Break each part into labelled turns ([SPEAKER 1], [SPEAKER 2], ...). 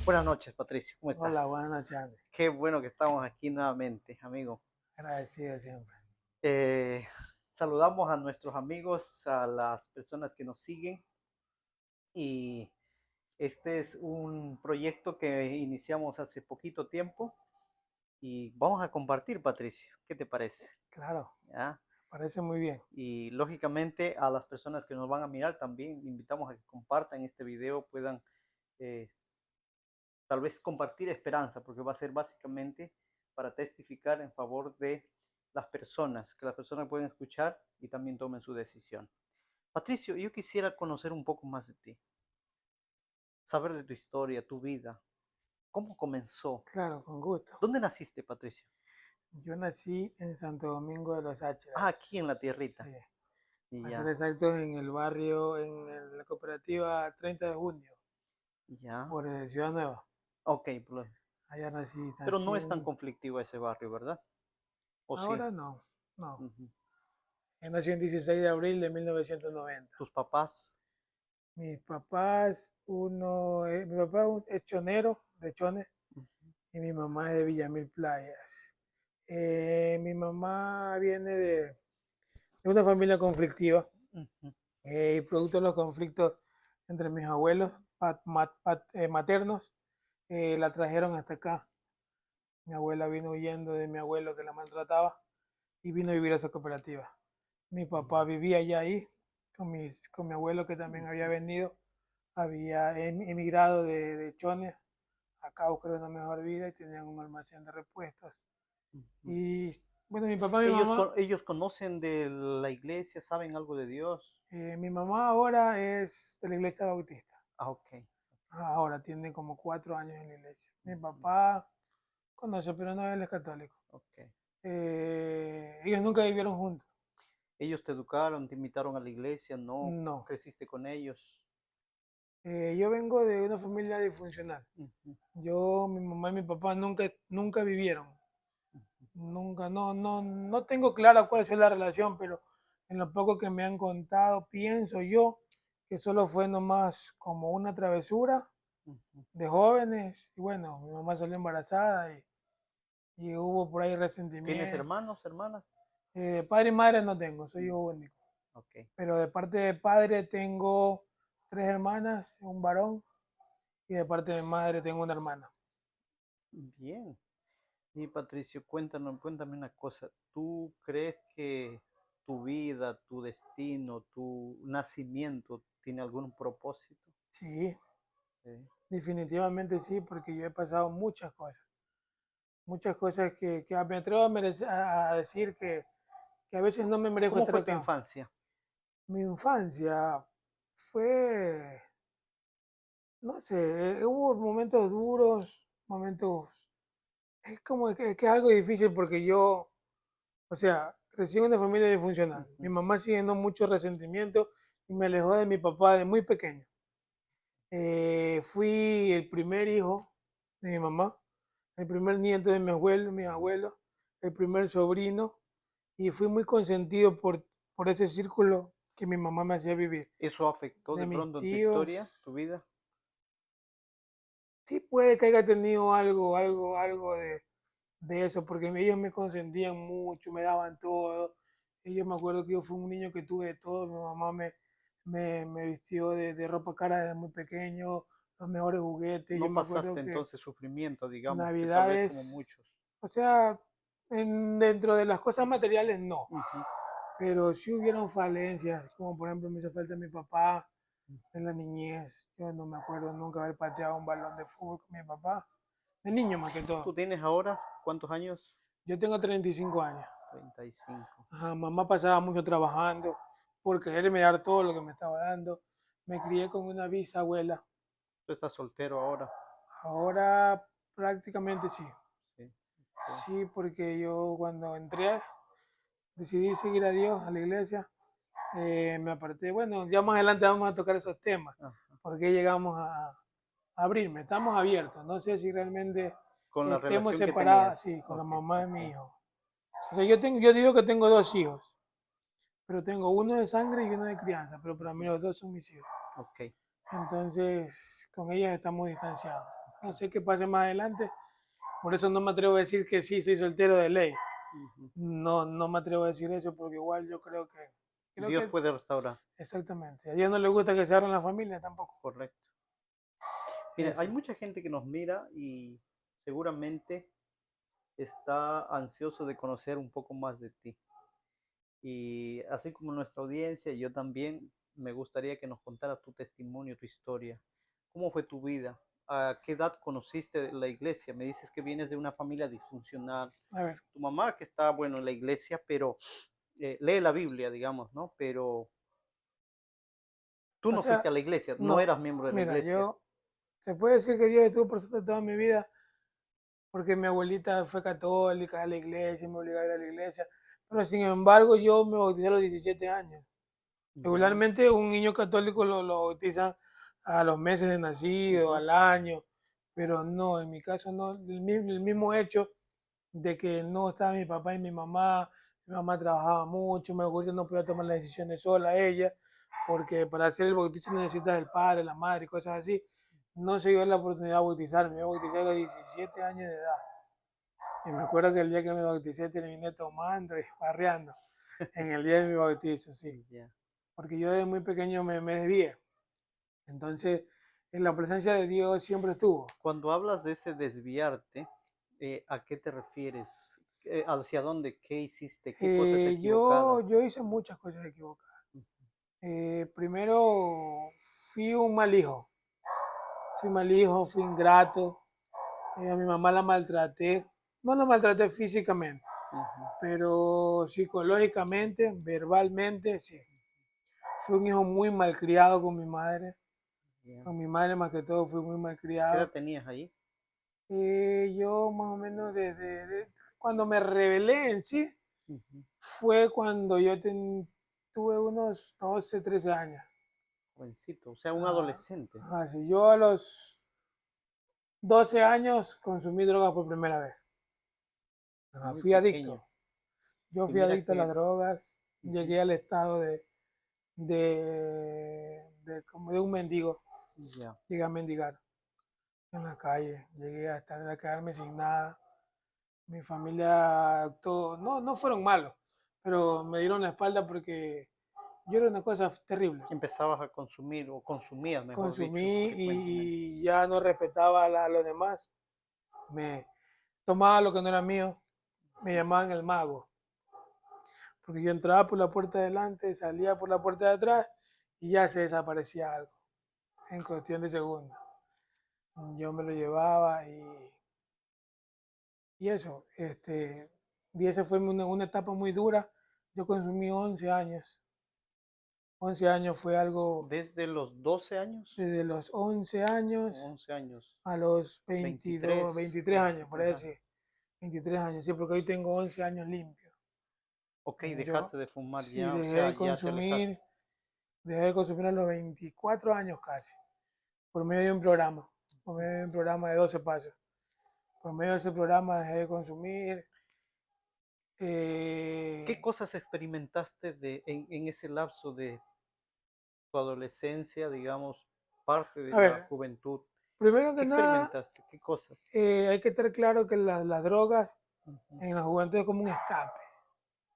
[SPEAKER 1] Buenas noches, Patricio. ¿Cómo
[SPEAKER 2] Hola, buenas
[SPEAKER 1] estás?
[SPEAKER 2] noches, André.
[SPEAKER 1] Qué bueno que estamos aquí nuevamente, amigo.
[SPEAKER 2] Agradecido siempre.
[SPEAKER 1] Eh, Saludamos a nuestros amigos, a las personas que nos siguen. Y este es un proyecto que iniciamos hace poquito tiempo y vamos a compartir, Patricio. ¿Qué te parece?
[SPEAKER 2] Claro,
[SPEAKER 1] ¿Ya?
[SPEAKER 2] parece muy bien.
[SPEAKER 1] Y lógicamente a las personas que nos van a mirar también invitamos a que compartan este video, puedan eh, tal vez compartir esperanza, porque va a ser básicamente para testificar en favor de las personas, que las personas pueden escuchar y también tomen su decisión. Patricio, yo quisiera conocer un poco más de ti, saber de tu historia, tu vida, cómo comenzó.
[SPEAKER 2] Claro, con gusto.
[SPEAKER 1] ¿Dónde naciste, Patricio?
[SPEAKER 2] Yo nací en Santo Domingo de los
[SPEAKER 1] Ah, aquí en la
[SPEAKER 2] Áchilas. Sí,
[SPEAKER 1] tierrita. Y
[SPEAKER 2] para ser
[SPEAKER 1] ya,
[SPEAKER 2] exactos, en el barrio, la cooperativa 30 de junio,
[SPEAKER 1] ya.
[SPEAKER 2] por Ciudad Nueva.
[SPEAKER 1] Ok,
[SPEAKER 2] Allá nací,
[SPEAKER 1] pero
[SPEAKER 2] nací
[SPEAKER 1] no es tan
[SPEAKER 2] en...
[SPEAKER 1] conflictivo ese barrio, ¿verdad? ¿O sí?
[SPEAKER 2] Ahora no, no.
[SPEAKER 1] Ujú.
[SPEAKER 2] Yo nací el 16 de abril de 1990.
[SPEAKER 1] ¿Tus papás?
[SPEAKER 2] Mis papás, mi papá es chonero, de Chones,
[SPEAKER 1] Ujú,
[SPEAKER 2] y mi mamá es de Villamil Playas. Mi mamá viene de una familia conflictiva,
[SPEAKER 1] ujú,
[SPEAKER 2] y producto de los conflictos entre mis abuelos maternos, la trajeron hasta acá. Mi abuela vino huyendo de mi abuelo que la maltrataba y vino a vivir a esa cooperativa. Mi papá vivía ya ahí con mi abuelo que también había
[SPEAKER 1] ujú,
[SPEAKER 2] venido, había emigrado de Chones acá a buscar una mejor vida y tenían un almacén de repuestos.
[SPEAKER 1] ujú.
[SPEAKER 2] Y bueno, mi papá y mi
[SPEAKER 1] Ellos,
[SPEAKER 2] mamá,
[SPEAKER 1] ellos conocen de la iglesia, saben algo de Dios.
[SPEAKER 2] mi mamá ahora es de la iglesia bautista.
[SPEAKER 1] Ah, ok.
[SPEAKER 2] Ahora tiene como 4 años en la iglesia. Mi
[SPEAKER 1] Ujú,
[SPEAKER 2] papá conoce, pero no, él es católico.
[SPEAKER 1] ok.
[SPEAKER 2] Ellos nunca vivieron juntos.
[SPEAKER 1] Ellos te educaron, te invitaron a la iglesia, no
[SPEAKER 2] No.
[SPEAKER 1] creciste con ellos.
[SPEAKER 2] Yo vengo de una familia disfuncional.
[SPEAKER 1] Ujú,
[SPEAKER 2] Mi mamá y mi papá nunca vivieron.
[SPEAKER 1] ujú.
[SPEAKER 2] Nunca, no tengo clara cuál es la relación, pero en lo poco que me han contado, pienso yo que solo fue nomás como una travesura
[SPEAKER 1] Ujú.
[SPEAKER 2] de jóvenes. Y bueno, mi mamá salió embarazada y hubo por ahí
[SPEAKER 1] ¿Tienes
[SPEAKER 2] resentimientos.
[SPEAKER 1] hermanos, hermanas?
[SPEAKER 2] De padre y madre no tengo, soy
[SPEAKER 1] Mm,
[SPEAKER 2] hijo único.
[SPEAKER 1] ok,
[SPEAKER 2] Pero de parte de padre tengo 3 hermanas, un varón, y de parte de madre tengo una hermana.
[SPEAKER 1] bien. Y Patricio, cuéntame una cosa. ¿Tú crees que tu vida, tu destino, tu nacimiento tiene algún propósito?
[SPEAKER 2] Sí,
[SPEAKER 1] Sí.
[SPEAKER 2] definitivamente sí, porque yo he pasado muchas cosas que me atrevo a decir que a veces no me merezco
[SPEAKER 1] ¿Cómo
[SPEAKER 2] estar
[SPEAKER 1] fue tu
[SPEAKER 2] acá.
[SPEAKER 1] infancia?
[SPEAKER 2] Mi infancia fue, no sé, hubo momentos duros, momentos, es como que es algo difícil porque yo, o sea, crecí en una familia disfuncional. Mi
[SPEAKER 1] Ujú.
[SPEAKER 2] mamá siguiendo mucho resentimiento y me alejó de mi papá de muy pequeño. Fui el primer hijo de mi mamá, el primer nieto de mis abuelos, el primer sobrino, y fui muy consentido por ese círculo que mi mamá me hacía vivir.
[SPEAKER 1] ¿Eso afectó
[SPEAKER 2] De
[SPEAKER 1] de
[SPEAKER 2] mis
[SPEAKER 1] pronto en tu
[SPEAKER 2] tíos,
[SPEAKER 1] historia, tu vida?
[SPEAKER 2] sí puede que haya tenido algo de eso, porque ellos me consentían mucho, me daban todo. Y yo me acuerdo que yo fui un niño que tuve de todo. Mi mamá me vistió de ropa cara desde muy pequeño, los mejores juguetes. Yo
[SPEAKER 1] No
[SPEAKER 2] me acuerdo
[SPEAKER 1] pasaste
[SPEAKER 2] que
[SPEAKER 1] entonces sufrimiento, digamos, que tal vez como
[SPEAKER 2] Navidades,
[SPEAKER 1] muchos.
[SPEAKER 2] o sea, dentro de las cosas materiales no,
[SPEAKER 1] Ujú,
[SPEAKER 2] pero sí hubieron falencias, como por ejemplo me hizo falta mi papá en la niñez. Yo no me acuerdo nunca haber pateado un balón de fútbol con mi papá, de niño más que
[SPEAKER 1] ¿Tú
[SPEAKER 2] todo.
[SPEAKER 1] tienes ahora cuántos años?
[SPEAKER 2] Yo tengo 35 años.
[SPEAKER 1] 35.
[SPEAKER 2] Ajá, mamá pasaba mucho trabajando por quererme dar todo lo que me estaba dando. Me crié con una bisabuela.
[SPEAKER 1] Tú estás soltero ahora.
[SPEAKER 2] Ahora prácticamente sí.
[SPEAKER 1] Sí. Ok.
[SPEAKER 2] Sí, porque yo cuando entré decidí seguir a Dios, a la iglesia. Me aparté. Bueno, ya más adelante vamos a tocar esos temas,
[SPEAKER 1] Ajá.
[SPEAKER 2] porque llegamos a abrirme. Estamos abiertos. No sé si realmente
[SPEAKER 1] Con la
[SPEAKER 2] estemos
[SPEAKER 1] relación que
[SPEAKER 2] separados,
[SPEAKER 1] tenías.
[SPEAKER 2] sí, con la
[SPEAKER 1] Ok,
[SPEAKER 2] mamá de
[SPEAKER 1] ok.
[SPEAKER 2] mi hijo. O sea, yo digo que tengo 2 hijos, pero tengo uno de sangre y uno de crianza, pero para mí los dos son mis hijos.
[SPEAKER 1] Ok.
[SPEAKER 2] Entonces, con ellas estamos distanciados. no sé qué pase más adelante. Por eso no me atrevo a decir que sí, soy soltero de ley. No, no me atrevo a decir eso porque igual yo creo
[SPEAKER 1] Dios
[SPEAKER 2] que
[SPEAKER 1] puede restaurar.
[SPEAKER 2] exactamente. A Dios no le gusta que se abran la familia tampoco.
[SPEAKER 1] Correcto. Mira, hay
[SPEAKER 2] Eso.
[SPEAKER 1] mucha gente que nos mira y seguramente está ansioso de conocer un poco más de ti. Y así como nuestra audiencia, yo también me gustaría que nos contaras tu testimonio, tu historia. ¿Cómo fue tu vida? ¿A qué edad conociste la iglesia? Me dices que vienes de una familia disfuncional.
[SPEAKER 2] A ver,
[SPEAKER 1] Tu mamá que está, bueno, en la iglesia, pero lee la Biblia, digamos, ¿no? Pero tú
[SPEAKER 2] o
[SPEAKER 1] no fuiste
[SPEAKER 2] sea,
[SPEAKER 1] a la iglesia, no
[SPEAKER 2] no.
[SPEAKER 1] eras miembro de la
[SPEAKER 2] Mira,
[SPEAKER 1] iglesia.
[SPEAKER 2] se puede decir que Dios estuvo presente toda mi vida porque mi abuelita fue católica a la iglesia, me obligaba a ir a la iglesia. Pero sin embargo, yo me bauticé a los 17 años.
[SPEAKER 1] Ya.
[SPEAKER 2] Regularmente un niño católico lo bautizan a los meses de nacido,
[SPEAKER 1] Ujú.
[SPEAKER 2] al año, pero no, en mi caso no. El mismo hecho de que no estaba mi papá y mi mamá trabajaba mucho, me acuerdo no podía tomar las decisiones sola ella, porque para hacer el bautizo necesitas el padre, la madre y cosas así. No se dio la oportunidad de bautizarme, yo bauticé a los 17 años de edad. Y me acuerdo que el día que me bauticé terminé tomando y farreando en el día de mi bautizo, sí,
[SPEAKER 1] Ya.
[SPEAKER 2] porque yo desde muy pequeño me desvié. Entonces, en la presencia de Dios siempre estuvo.
[SPEAKER 1] Cuando hablas de ese desviarte, ¿a qué te refieres? ¿Hacia dónde? ¿Qué hiciste? ¿Qué cosas
[SPEAKER 2] Yo
[SPEAKER 1] equivocadas?
[SPEAKER 2] hice muchas cosas equivocadas. Primero, fui un mal hijo. Fui mal hijo, fui ingrato. A mi mamá la maltraté. No la maltraté físicamente,
[SPEAKER 1] Ujú.
[SPEAKER 2] pero psicológicamente, verbalmente, sí. Fui un hijo muy malcriado con mi madre.
[SPEAKER 1] Ya.
[SPEAKER 2] Con mi madre más que todo fui muy
[SPEAKER 1] ¿Qué edad
[SPEAKER 2] malcriado.
[SPEAKER 1] tenías ahí?
[SPEAKER 2] Yo más o menos cuando me rebelé en sí,
[SPEAKER 1] Ujú.
[SPEAKER 2] fue cuando tuve unos 12, 13 años.
[SPEAKER 1] Jovencito, o sea, un
[SPEAKER 2] Ah,
[SPEAKER 1] adolescente.
[SPEAKER 2] así, yo a los 12 años consumí drogas por primera vez.
[SPEAKER 1] Muy
[SPEAKER 2] Fui
[SPEAKER 1] pequeño.
[SPEAKER 2] adicto. Yo
[SPEAKER 1] Y
[SPEAKER 2] fui
[SPEAKER 1] mira
[SPEAKER 2] adicto a las
[SPEAKER 1] que,
[SPEAKER 2] drogas.
[SPEAKER 1] ujú,
[SPEAKER 2] Llegué al estado como de un mendigo.
[SPEAKER 1] ya,
[SPEAKER 2] Llegué a mendigar en la calle. Llegué a quedarme sin nada. Mi familia actuó, no fueron malos, pero me dieron la espalda porque yo era una cosa terrible.
[SPEAKER 1] empezabas a consumir o consumías, mejor dicho,
[SPEAKER 2] Consumí
[SPEAKER 1] frecuentemente.
[SPEAKER 2] y ya no respetaba a los demás. Me tomaba lo que no era mío. Me llamaban el mago. Porque yo entraba por la puerta de adelante, salía por la puerta de atrás y ya se desaparecía algo en cuestión de segundos. Yo me lo llevaba y eso, y esa fue una etapa muy dura. Yo consumí 11 años. 11 años fue algo
[SPEAKER 1] Desde los 12 años
[SPEAKER 2] desde los 11
[SPEAKER 1] o
[SPEAKER 2] años
[SPEAKER 1] 11 años,
[SPEAKER 2] a los 22,
[SPEAKER 1] 23,
[SPEAKER 2] 23 años, por
[SPEAKER 1] 23
[SPEAKER 2] ahí
[SPEAKER 1] años.
[SPEAKER 2] sí. 23 años, sí, porque hoy tengo 11 años limpios.
[SPEAKER 1] Ok,
[SPEAKER 2] Yo
[SPEAKER 1] dejaste de fumar
[SPEAKER 2] sí
[SPEAKER 1] ya, o sea, ya te alejaste.
[SPEAKER 2] dejé de consumir a los 24 años casi, por medio de un programa, por medio de un programa de 12 pasos. Por medio de ese programa dejé de consumir.
[SPEAKER 1] ¿Qué
[SPEAKER 2] eh,
[SPEAKER 1] cosas experimentaste en ese lapso de tu adolescencia, digamos, parte de
[SPEAKER 2] a
[SPEAKER 1] la
[SPEAKER 2] ver,
[SPEAKER 1] juventud?
[SPEAKER 2] primero
[SPEAKER 1] ¿Qué
[SPEAKER 2] que nada,
[SPEAKER 1] experimentaste? ¿Qué cosas?
[SPEAKER 2] hay que estar claro que las drogas
[SPEAKER 1] Ujú.
[SPEAKER 2] en la juventud es como un escape.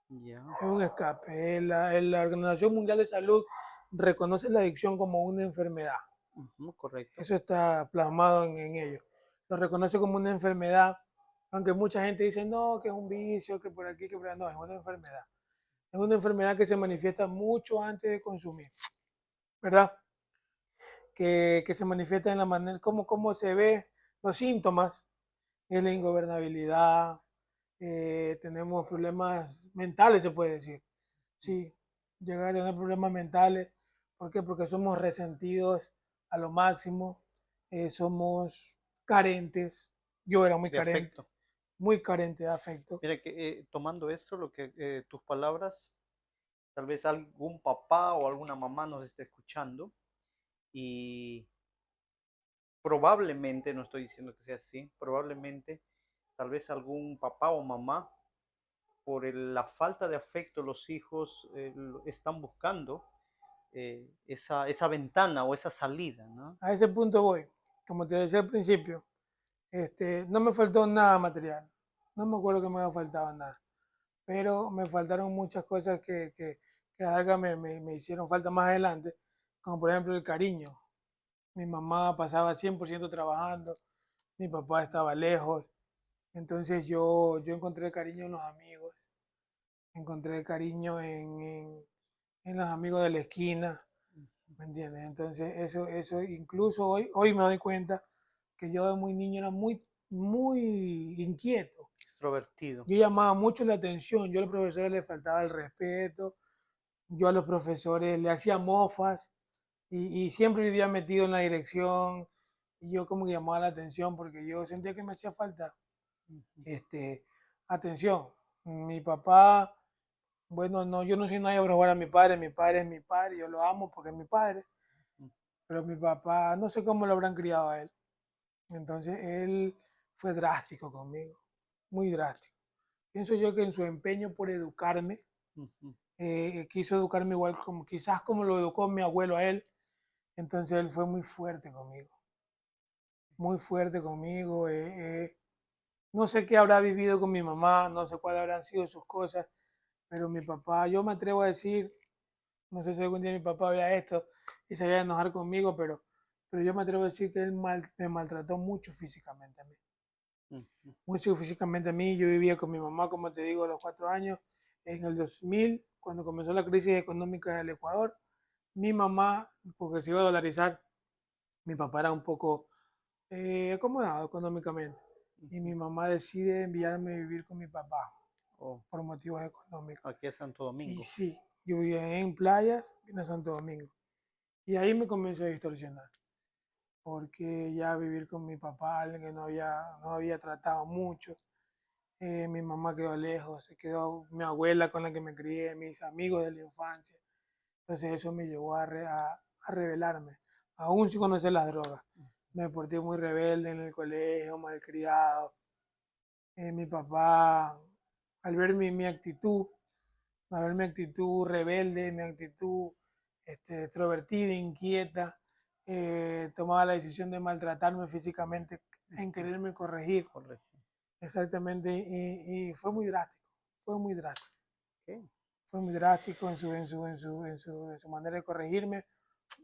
[SPEAKER 1] Ya,
[SPEAKER 2] Es un escape. La Organización Mundial de Salud reconoce la adicción como una enfermedad.
[SPEAKER 1] ujú, correcto.
[SPEAKER 2] Eso está plasmado en ellos. Lo reconoce como una enfermedad, aunque mucha gente dice, no, que es un vicio, que por aquí, que por allá. No, es una enfermedad. Es una enfermedad que se manifiesta mucho antes de consumir, ¿verdad? Que se manifiesta en la manera, cómo se ve los síntomas, es la ingobernabilidad, tenemos problemas mentales, se puede decir. Sí, llegar a tener problemas mentales. ¿Por qué? Porque somos resentidos a lo máximo, somos carentes. Yo era
[SPEAKER 1] De afecto.
[SPEAKER 2] muy carente de afecto.
[SPEAKER 1] Mira que tomando esto, lo que tus palabras, tal vez algún papá o alguna mamá nos esté escuchando y probablemente, no estoy diciendo que sea así, probablemente tal vez algún papá o mamá, por la falta de afecto, los hijos están buscando esa ventana o esa salida, ¿no?
[SPEAKER 2] A ese punto voy. Como te decía al principio, No me faltó nada material, no me acuerdo que me había faltado nada, pero me faltaron muchas cosas que a larga me hicieron falta más adelante, como por ejemplo el cariño. Mi mamá pasaba 100% trabajando, mi papá estaba lejos, entonces yo encontré cariño en los amigos, encontré cariño en los amigos de la esquina, ¿me entiendes? Entonces eso incluso hoy me doy cuenta que yo de muy niño era muy inquieto.
[SPEAKER 1] Extrovertido.
[SPEAKER 2] Yo llamaba mucho la atención, yo a los profesores les faltaba el respeto, yo a los profesores le hacía mofas y siempre vivía metido en la dirección y yo como que llamaba la atención porque yo sentía que me hacía falta
[SPEAKER 1] Ujú,
[SPEAKER 2] este, atención. Mi papá, bueno, no, yo no soy nadie para jugar a mi padre es mi padre, yo lo amo porque es mi padre,
[SPEAKER 1] ujú.
[SPEAKER 2] pero mi papá, no sé cómo lo habrán criado a él. Entonces él fue drástico conmigo, muy drástico. Pienso yo que en su empeño por educarme,
[SPEAKER 1] Ujú.
[SPEAKER 2] quiso educarme igual como quizás como lo educó mi abuelo a él. Entonces él fue muy fuerte conmigo. No sé qué habrá vivido con mi mamá, no sé cuáles habrán sido sus cosas, pero mi papá, yo me atrevo a decir, no sé si algún día mi papá vea esto y se vaya a enojar conmigo, pero yo me atrevo a decir que él me maltrató mucho físicamente a mí.
[SPEAKER 1] Ujú.
[SPEAKER 2] Mucho físicamente a mí. Yo vivía con mi mamá, como te digo, a los 4 años. En el 2000, cuando comenzó la crisis económica del Ecuador, mi mamá, porque se iba a dolarizar, mi papá era un poco acomodado económicamente. Y
[SPEAKER 1] Ujú.
[SPEAKER 2] mi mamá decide enviarme a vivir con mi papá
[SPEAKER 1] Oh,
[SPEAKER 2] por motivos económicos.
[SPEAKER 1] aquí es Santo
[SPEAKER 2] Y
[SPEAKER 1] Domingo.
[SPEAKER 2] sí, yo vivía en Playas, en Santo Domingo. Y ahí me comenzó a distorsionar, porque ya vivir con mi papá, alguien que no había tratado mucho, mi mamá quedó lejos, se quedó mi abuela con la que me crié, mis amigos de la infancia. Entonces eso me llevó a rebelarme, aún sin conocer las drogas. Me porté muy rebelde en el colegio, malcriado. Mi papá, al ver mi actitud rebelde, mi actitud extrovertida, inquieta, tomaba la decisión de maltratarme físicamente en
[SPEAKER 1] Ujú.
[SPEAKER 2] quererme corregir.
[SPEAKER 1] Correcto.
[SPEAKER 2] Exactamente, y fue muy drástico,
[SPEAKER 1] Ok.
[SPEAKER 2] fue muy drástico en su manera de corregirme,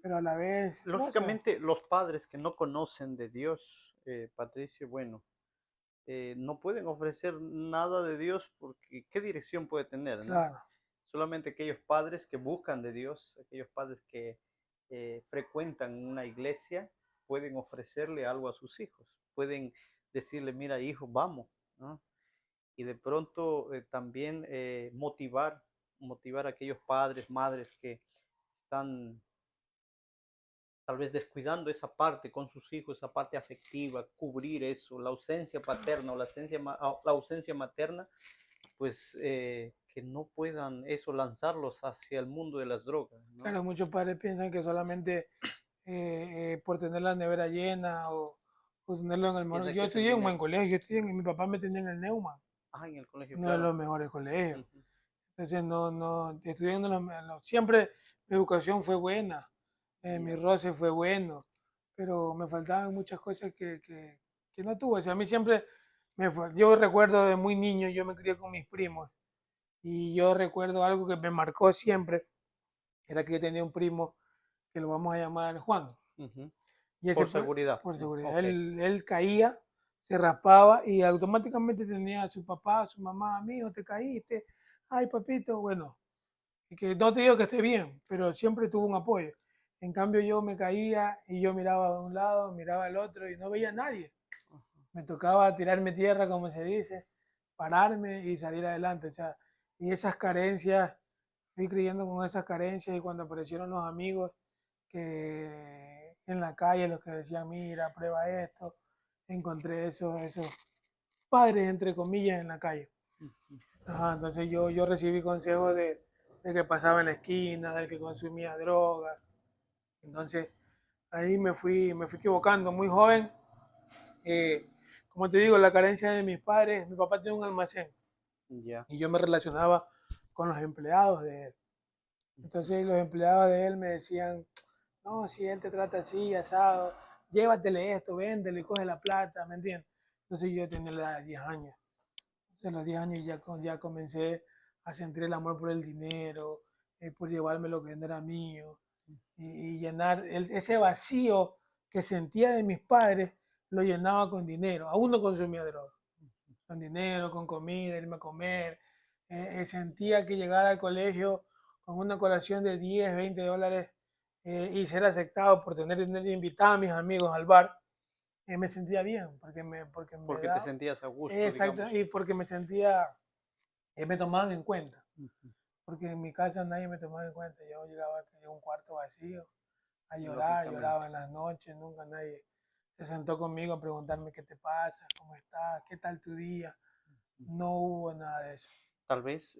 [SPEAKER 2] pero a la vez, no sé,
[SPEAKER 1] Lógicamente, los padres que no conocen de Dios, Patricio, bueno, no pueden ofrecer nada de Dios porque ¿qué dirección puede tener, no?
[SPEAKER 2] claro,
[SPEAKER 1] Solamente aquellos padres que buscan de Dios, aquellos padres que frecuentan una iglesia, pueden ofrecerle algo a sus hijos, pueden decirle, mira, hijo, vamos, ¿no? Y de pronto también motivar a aquellos padres, madres que están tal vez descuidando esa parte con sus hijos, esa parte afectiva, cubrir eso, la ausencia paterna o la ausencia materna, pues que no puedan eso lanzarlos hacia el mundo de las drogas, ¿no?
[SPEAKER 2] claro, muchos padres piensan que solamente por tener la nevera llena o tenerlo en el mejor.
[SPEAKER 1] Piensa
[SPEAKER 2] Yo
[SPEAKER 1] que es el
[SPEAKER 2] estudié en un buen
[SPEAKER 1] dinero.
[SPEAKER 2] colegio, mi papá me tenía en el Neumann,
[SPEAKER 1] Ah, en el colegio,
[SPEAKER 2] uno de
[SPEAKER 1] claro.
[SPEAKER 2] los mejores colegios.
[SPEAKER 1] Ujú.
[SPEAKER 2] Entonces, estudié siempre mi educación fue buena, mi
[SPEAKER 1] Ya.
[SPEAKER 2] roce fue bueno, pero me faltaban muchas cosas que no tuve. O sea, a mí siempre, yo recuerdo de muy niño, yo me crié con mis primos y yo recuerdo algo que me marcó siempre, era que yo tenía un primo que lo vamos a llamar Juan.
[SPEAKER 1] Ujú.
[SPEAKER 2] Y ese,
[SPEAKER 1] Por seguridad.
[SPEAKER 2] por seguridad,
[SPEAKER 1] Ok.
[SPEAKER 2] él caía, se raspaba y automáticamente tenía a su papá, a su mamá, amigo, te caíste, ay papito, bueno, y que no te digo que esté bien, pero siempre tuvo un apoyo. En cambio yo me caía y yo miraba de un lado, miraba al otro y no veía a nadie. Me tocaba tirarme tierra, como se dice, pararme y salir adelante. O sea, y esas carencias, fui creyendo con esas carencias y cuando aparecieron los amigos que en la calle, los que decían, mira, prueba esto, encontré esos padres, entre comillas, en la calle.
[SPEAKER 1] Ujú.
[SPEAKER 2] Ajá, entonces yo recibí consejos de que pasaba en la esquina, del que consumía drogas. Entonces ahí me fui equivocando muy joven. Como te digo, la carencia de mis padres, mi papá tenía un almacén
[SPEAKER 1] Ya.
[SPEAKER 2] y yo me relacionaba con los empleados de él.
[SPEAKER 1] Ujú.
[SPEAKER 2] Entonces los empleados de él me decían, no, si él te trata así, asado, llévatele esto, véndele y coge la plata, ¿me entiendes? Entonces yo tenía la edad de 10 años. Entonces a los 10 años ya comencé a sentir el amor por el dinero, por llevarme lo que no era mío y llenar ese vacío que sentía de mis padres, lo llenaba con dinero. Aún no consumía droga, con dinero, con comida, irme a comer. Sentía que llegar al colegio con una colación de 10, $20 y ser aceptado por tener dinero y invitar a mis amigos al bar, me sentía bien, porque me
[SPEAKER 1] Porque te
[SPEAKER 2] daba,
[SPEAKER 1] sentías a gusto,
[SPEAKER 2] exacto,
[SPEAKER 1] digamos.
[SPEAKER 2] y porque me sentía, me tomaban en cuenta,
[SPEAKER 1] Ujú.
[SPEAKER 2] porque en mi casa nadie me tomaba en cuenta. Yo llegaba a un cuarto vacío a llorar,
[SPEAKER 1] Lógicamente.
[SPEAKER 2] lloraba en las noches, nunca nadie se sentó conmigo a preguntarme qué te pasa, cómo estás, qué tal tu día. No hubo nada de eso.
[SPEAKER 1] Tal vez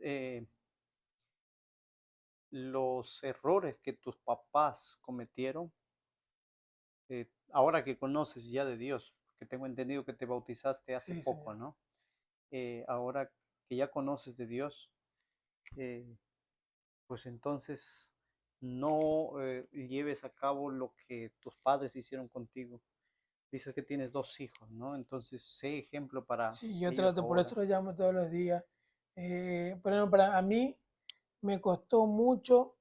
[SPEAKER 1] los errores que tus papás cometieron, ahora que conoces ya de Dios, porque tengo entendido que te bautizaste hace
[SPEAKER 2] Sí,
[SPEAKER 1] poco,
[SPEAKER 2] señor.
[SPEAKER 1] ¿no? Ahora que ya conoces de Dios, eh, pues entonces no lleves a cabo lo que tus padres hicieron contigo. Dices que tienes dos hijos, ¿no? Entonces sé ejemplo para
[SPEAKER 2] Sí, yo
[SPEAKER 1] ellos
[SPEAKER 2] trato, por
[SPEAKER 1] ahora.
[SPEAKER 2] eso lo llamo todos los días. Pero para a mí me costó mucho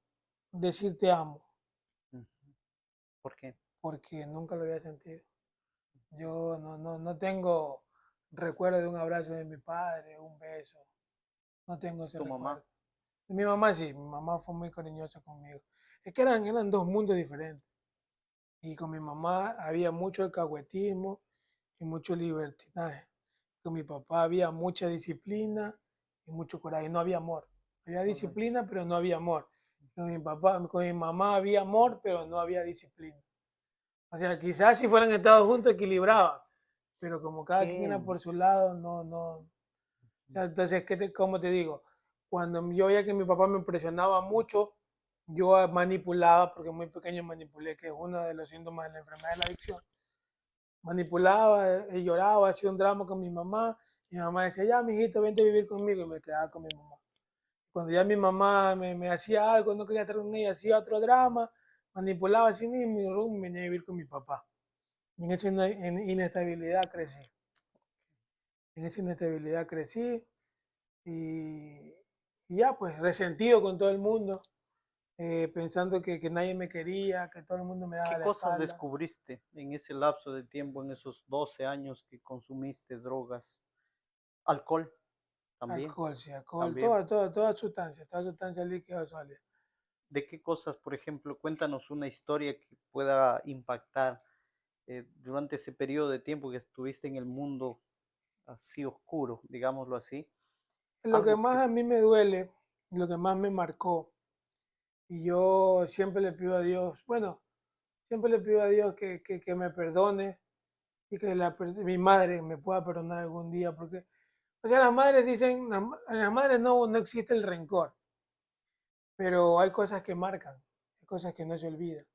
[SPEAKER 2] decir te amo,
[SPEAKER 1] Ujú. ¿Por qué?
[SPEAKER 2] porque nunca lo había sentido. Yo no tengo recuerdo de un abrazo de mi padre, un beso, no tengo ese
[SPEAKER 1] Tu mamá.
[SPEAKER 2] recuerdo. De mi mamá sí, mi mamá fue muy cariñosa conmigo. Es que eran dos mundos diferentes. Y con mi mamá había mucho alcahuetismo y mucho libertinaje. Con mi papá había mucha disciplina y mucho coraje. No había amor. Había
[SPEAKER 1] Correcto.
[SPEAKER 2] disciplina, pero no había amor. Con mi mamá había amor, pero no había disciplina. O sea, quizás si fueran estado juntos equilibraban, pero como cada quien era
[SPEAKER 1] ¿Qué?
[SPEAKER 2] por su lado, no. O sea, entonces, ¿cómo te digo? Cuando yo veía que mi papá me presionaba mucho, yo manipulaba, porque muy pequeño manipulé, que es uno de los síntomas de la enfermedad de la adicción. Manipulaba, lloraba, hacía un drama con mi mamá. Mi mamá decía, ya, mijito, vente a vivir conmigo, y me quedaba con mi mamá. Cuando ya mi mamá me hacía algo, no quería estar con ella, hacía otro drama, manipulaba así mismo y me venía a vivir con mi papá. Y en esa inestabilidad crecí. En esa inestabilidad crecí y, y ya, pues, resentido con todo el mundo, pensando que nadie me quería, que todo el mundo me daba
[SPEAKER 1] ¿Qué
[SPEAKER 2] la
[SPEAKER 1] cosas
[SPEAKER 2] espalda.
[SPEAKER 1] descubriste en ese lapso de tiempo, en esos 12 años que consumiste drogas? Alcohol también,
[SPEAKER 2] Alcohol, sí, alcohol,
[SPEAKER 1] también.
[SPEAKER 2] toda sustancia líquida o sólida.
[SPEAKER 1] ¿De qué cosas, por ejemplo, cuéntanos una historia que pueda impactar durante ese periodo de tiempo que estuviste en el mundo así oscuro, digámoslo así?
[SPEAKER 2] Lo que
[SPEAKER 1] Algo
[SPEAKER 2] más
[SPEAKER 1] que,
[SPEAKER 2] a mí me duele, lo que más me marcó, y yo siempre le pido a Dios, bueno, siempre le pido a Dios que me perdone y que mi madre me pueda perdonar algún día, porque, o sea, las madres dicen, en las madres no existe el rencor, pero hay cosas que marcan, hay cosas que no se olvidan.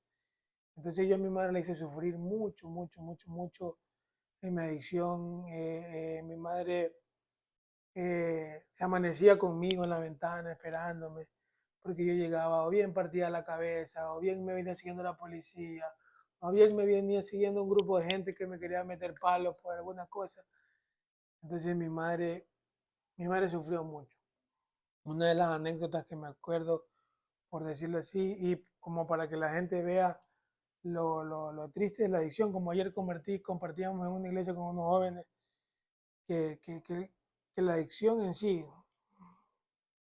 [SPEAKER 2] Entonces yo a mi madre la hice sufrir mucho, mucho, mucho, mucho en mi adicción. Mi madre se amanecía conmigo en la ventana esperándome, porque yo llegaba o bien partida la cabeza, o bien me venía siguiendo la policía, o bien me venía siguiendo un grupo de gente que me quería meter palos por alguna cosa. Entonces mi madre sufrió mucho. Una de las anécdotas que me acuerdo, por decirlo así, y como para que la gente vea lo triste de la adicción, como ayer compartíamos en una iglesia con unos jóvenes, que, que, que, que la adicción en sí,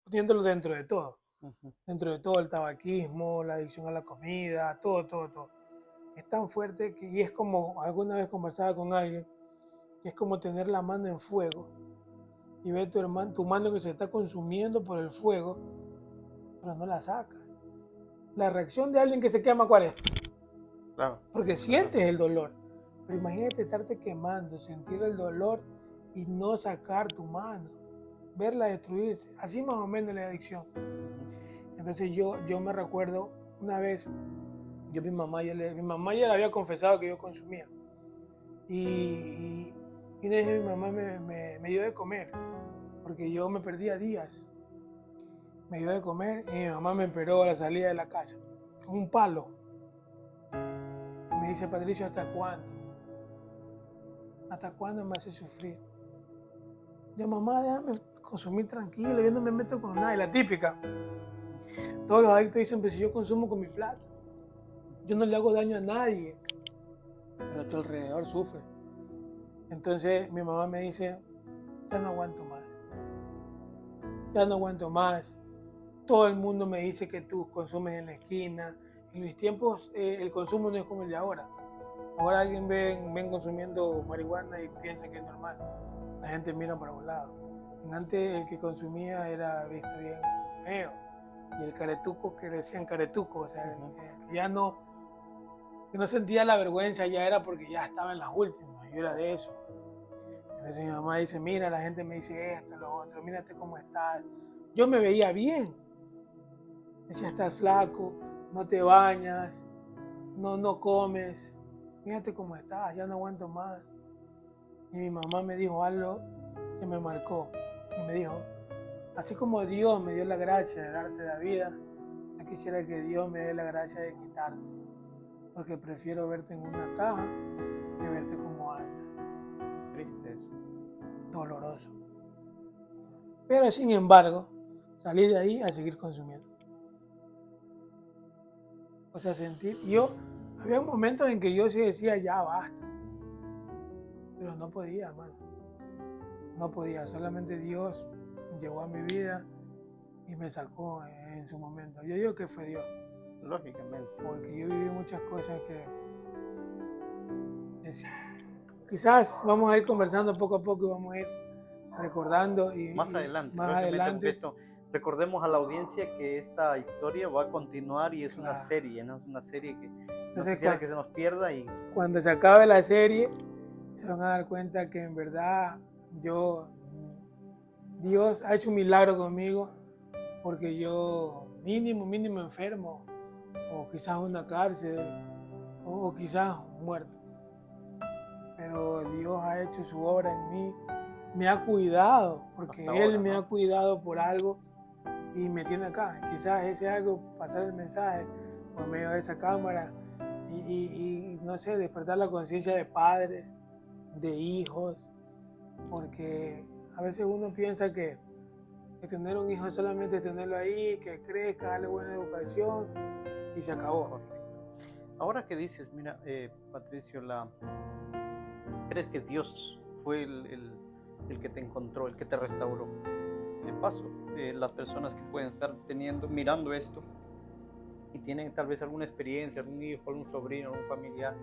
[SPEAKER 2] poniéndolo
[SPEAKER 1] ujú,
[SPEAKER 2] dentro de todo el tabaquismo, la adicción a la comida, todo, es tan fuerte y es como, alguna vez conversaba con alguien, que es como tener la mano en fuego y ver tu mano que se está consumiendo por el fuego, pero no la sacas. La reacción de alguien que se quema, ¿cuál es?
[SPEAKER 1] claro,
[SPEAKER 2] Porque
[SPEAKER 1] claro.
[SPEAKER 2] sientes el dolor. Pero imagínate estarte quemando, sentir el dolor y no sacar tu mano, verla destruirse. Así más o menos la adicción.
[SPEAKER 1] Ujú.
[SPEAKER 2] Entonces yo me recuerdo una vez, mi mamá ya le había confesado que yo consumía. Y, y una vez mi mamá me dio de comer, porque yo me perdía días. Me dio de comer y mi mamá me esperó a la salida de la casa. Un palo. Y me dice, Patricio, ¿hasta cuándo? ¿Hasta cuándo me hace sufrir? Yo, mamá, déjame consumir tranquilo, yo no me meto con nadie. La típica. Todos los adictos dicen, pero si yo consumo con mi plata, yo no le hago daño a nadie, pero a tu alrededor sufre. Entonces mi mamá me dice, ya no aguanto más, ya no aguanto más. Todo el mundo me dice que tú consumes en la esquina. En mis tiempos el consumo no es como el de ahora. Ahora alguien ven consumiendo marihuana y piensa que es normal. La gente mira para un lado. Antes el que consumía era visto bien feo. Y el caretuco, que le decían caretuco, o sea, que ya no, que no sentía la vergüenza, ya era porque ya estaba en las últimas. Yo era de eso. Entonces mi mamá dice, mira, la gente me dice esto, lo otro, mírate cómo estás. Yo me veía bien. Decía, estás flaco, no te bañas, no comes. Mírate cómo estás, ya no aguanto más. Y mi mamá me dijo algo que me marcó. Y me dijo, así como Dios me dio la gracia de darte la vida, yo quisiera que Dios me dé la gracia de quitarte. Porque prefiero verte en una caja que verte como andas.
[SPEAKER 1] Triste eso.
[SPEAKER 2] Doloroso. Pero sin embargo, salí de ahí a seguir consumiendo. O sea, había momentos en que yo sí decía, ya basta. Pero no podía, hermano. No podía, solamente Dios llegó a mi vida y me sacó en su momento. Yo digo que fue Dios.
[SPEAKER 1] Lógicamente.
[SPEAKER 2] Porque yo viví muchas cosas que quizás vamos a ir conversando poco a poco y vamos a ir recordando. Y
[SPEAKER 1] más adelante,
[SPEAKER 2] más
[SPEAKER 1] lógicamente,
[SPEAKER 2] adelante.
[SPEAKER 1] esto, recordemos a la audiencia que esta historia va a continuar y es una serie, ¿no? Es una serie que no quisiera que se nos pierda. Y
[SPEAKER 2] cuando se acabe la serie, se van a dar cuenta que en verdad Dios ha hecho un milagro conmigo, porque yo mínimo enfermo, o quizás una cárcel, o quizás muerto. Pero Dios ha hecho su obra en mí, me ha cuidado, porque Él me ha cuidado por algo y me tiene acá. Quizás ese algo, pasar el mensaje por medio de esa cámara y no sé, despertar la conciencia de padres, de hijos, porque a veces uno piensa que tener un hijo es solamente tenerlo ahí, que crezca, darle buena educación y se acabó.
[SPEAKER 1] Ahora que dices, mira, Patricio, ¿crees que Dios fue el que te encontró, el que te restauró? De paso, las personas que pueden estar mirando esto y tienen tal vez alguna experiencia, algún hijo, algún sobrino, algún familiar,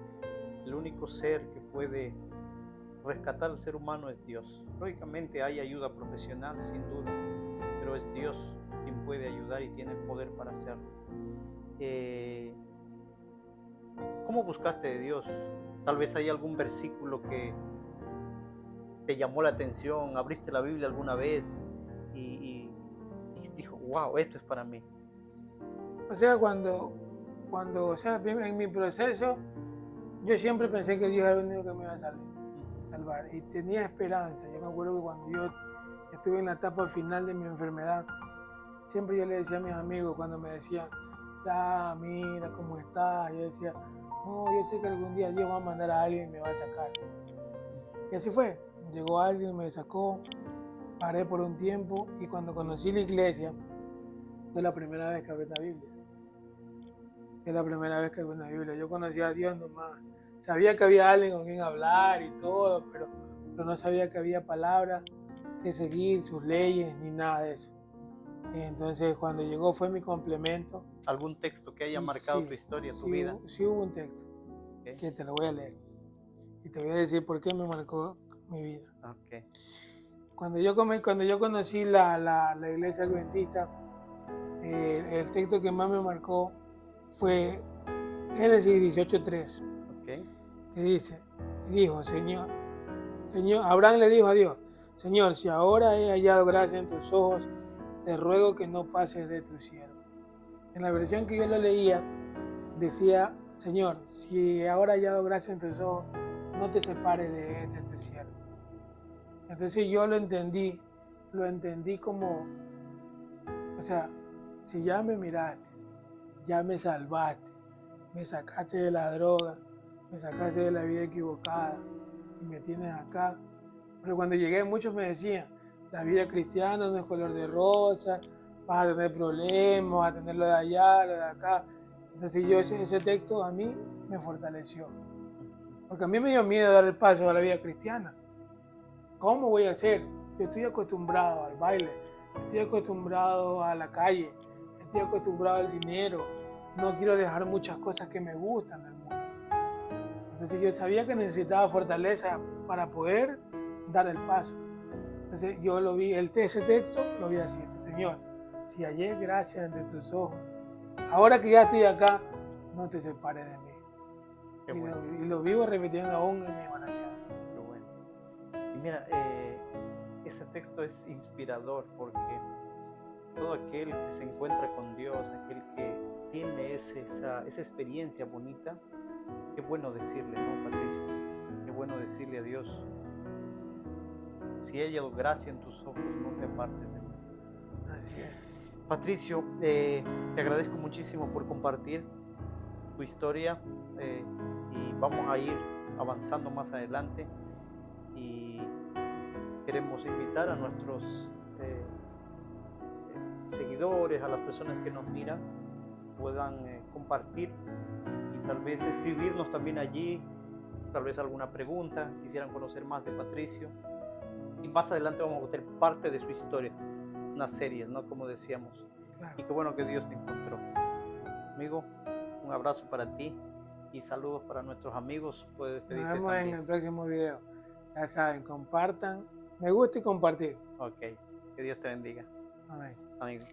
[SPEAKER 1] el único ser que puede rescatar al ser humano es Dios. Lógicamente hay ayuda profesional, sin duda, pero es Dios quien puede ayudar y tiene el poder para hacerlo. ¿Cómo buscaste de Dios? Tal vez hay algún versículo que te llamó la atención, abriste la Biblia alguna vez y dijo, wow, esto es para mí.
[SPEAKER 2] O sea, cuando en mi proceso, yo siempre pensé que Dios era el único que me iba a salvar y tenía esperanza. Yo me acuerdo que cuando yo estuve en la etapa final de mi enfermedad, siempre yo le decía a mis amigos cuando me decían, ya, mira cómo estás, yo decía, no, yo sé que algún día Dios va a mandar a alguien y me va a sacar. Y así fue, llegó alguien, me sacó, paré por un tiempo y cuando conocí la iglesia, fue la primera vez que abrí la Biblia. Es la primera vez que abrí una Biblia. Yo conocía a Dios nomás. Sabía que había alguien con quien hablar y todo, pero no sabía que había palabras que seguir, sus leyes, ni nada de eso. Y entonces cuando llegó fue mi complemento.
[SPEAKER 1] ¿Algún texto que haya marcado tu historia, tu vida?
[SPEAKER 2] Sí hubo un texto, que te lo voy a leer. Y te voy a decir por qué me marcó mi vida.
[SPEAKER 1] Okay.
[SPEAKER 2] Cuando yo conocí la iglesia adventista, el texto que más me marcó fue Génesis 18:3. Que dijo, Señor, Abraham le dijo a Dios, Señor, si ahora he hallado gracia en tus ojos, te ruego que no pases de tu siervo. En la versión que yo lo leía, decía, Señor, si ahora he hallado gracia en tus ojos, no te separes de tu siervo. Entonces yo lo entendí como, o sea, si ya me miraste, ya me salvaste, me sacaste de la droga, me sacaste de la vida equivocada, y me tienes acá. Pero cuando llegué muchos me decían, la vida cristiana no es color de rosa, vas a tener problemas, vas a tener lo de allá, lo de acá. Entonces yo ese texto a mí me fortaleció. Porque a mí me dio miedo dar el paso a la vida cristiana. ¿Cómo voy a hacer? Yo estoy acostumbrado al baile, estoy acostumbrado a la calle, estoy acostumbrado al dinero. No quiero dejar muchas cosas que me gustan del mundo. Entonces yo sabía que necesitaba fortaleza para poder dar el paso. Entonces yo lo vi, ese texto lo vi así, Señor, si hallé gracia entre tus ojos, ahora que ya estoy acá, no te separes de mí. Y lo vivo repitiendo aún en mi oración.
[SPEAKER 1] Qué bueno. Y mira, ese texto es inspirador porque todo aquel que se encuentra con Dios, aquel que tiene esa experiencia bonita, qué bueno decirle, ¿no, Patricio? Qué bueno decirle a Dios, si he hallado gracia en tus ojos, no te apartes de mí.
[SPEAKER 2] Así es.
[SPEAKER 1] Patricio, te agradezco muchísimo por compartir tu historia y vamos a ir avanzando más adelante y queremos invitar a nuestros seguidores, a las personas que nos miran, puedan compartir y tal vez escribirnos también allí, tal vez alguna pregunta, quisieran conocer más de Patricio. Y más adelante vamos a tener parte de su historia, unas series, ¿no? Como decíamos.
[SPEAKER 2] Claro.
[SPEAKER 1] Y qué bueno que Dios te encontró. Amigo, un abrazo para ti y saludos para nuestros amigos. Puedes despedirte.
[SPEAKER 2] Nos vemos
[SPEAKER 1] también
[SPEAKER 2] en el próximo video. Ya saben, compartan, me gusta y compartir.
[SPEAKER 1] Ok, que Dios te bendiga.
[SPEAKER 2] Amén.
[SPEAKER 1] Amigo.